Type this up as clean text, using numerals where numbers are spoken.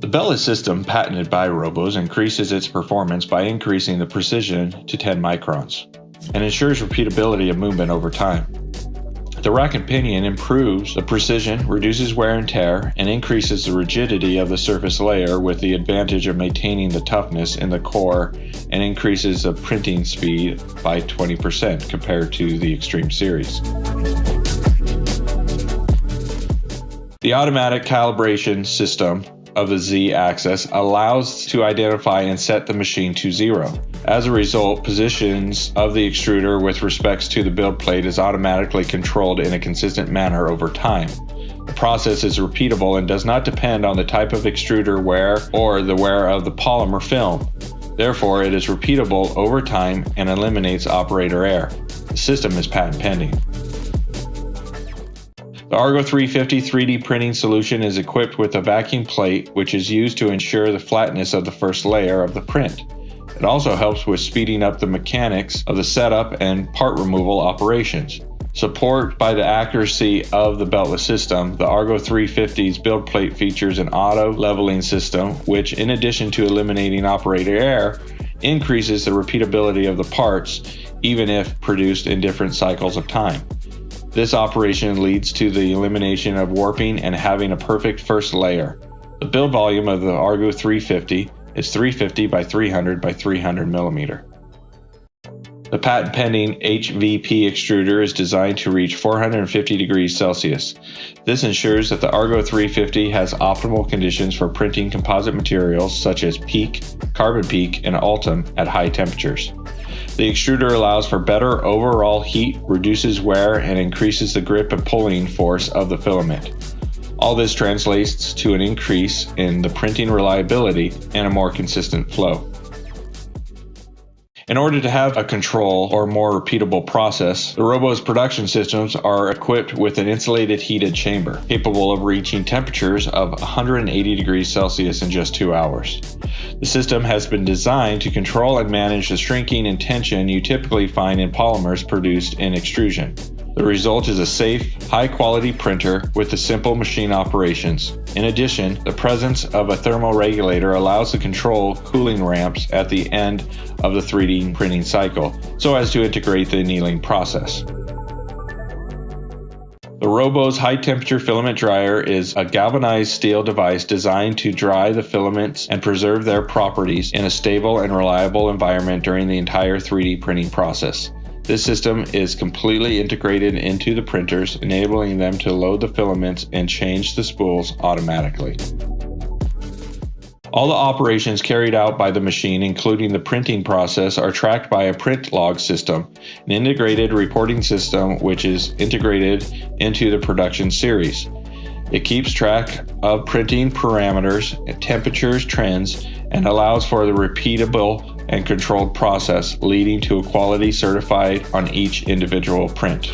The beltless system, patented by Roboze, increases its performance by increasing the precision to 10 microns and ensures repeatability of movement over time. The rack and pinion improves the precision, reduces wear and tear, and increases the rigidity of the surface layer with the advantage of maintaining the toughness in the core and increases the printing speed by 20% compared to the Extreme series. The automatic calibration system of the Z-axis allows to identify and set the machine to 0. As a result, positions of the extruder with respects to the build plate is automatically controlled in a consistent manner over time. The process is repeatable and does not depend on the type of extruder wear or the wear of the polymer film. Therefore, it is repeatable over time and eliminates operator error. The system is patent pending. The Argo 350 3D printing solution is equipped with a vacuum plate, which is used to ensure the flatness of the first layer of the print. It also helps with speeding up the mechanics of the setup and part removal operations. Supported by the accuracy of the beltless system, the Argo 350's build plate features an auto leveling system, which, in addition to eliminating operator error, increases the repeatability of the parts, even if produced in different cycles of time. This operation leads to the elimination of warping and having a perfect first layer. The build volume of the Argo 350 is 350 by 300 by 300 millimeter. The patent-pending HVP extruder is designed to reach 450 degrees Celsius. This ensures that the Argo 350 has optimal conditions for printing composite materials such as PEEK, carbon PEEK, and Ultim at high temperatures. The extruder allows for better overall heat, reduces wear, and increases the grip and pulling force of the filament. All this translates to an increase in the printing reliability and a more consistent flow. In order to have a control or more repeatable process, the Roboze production systems are equipped with an insulated heated chamber, capable of reaching temperatures of 180 degrees Celsius in just 2 hours. The system has been designed to control and manage the shrinking and tension you typically find in polymers produced in extrusion. The result is a safe, high-quality printer with the simple machine operations. In addition, the presence of a thermoregulator allows to control cooling ramps at the end of the 3D printing cycle, so as to integrate the annealing process. The Roboze high-temperature filament dryer is a galvanized steel device designed to dry the filaments and preserve their properties in a stable and reliable environment during the entire 3D printing process. This system is completely integrated into the printers, enabling them to load the filaments and change the spools automatically. All the operations carried out by the machine, including the printing process, are tracked by a print log system, an integrated reporting system which is integrated into the production series. It keeps track of printing parameters, temperatures, trends, and allows for the repeatable and controlled process, leading to a quality certified on each individual print.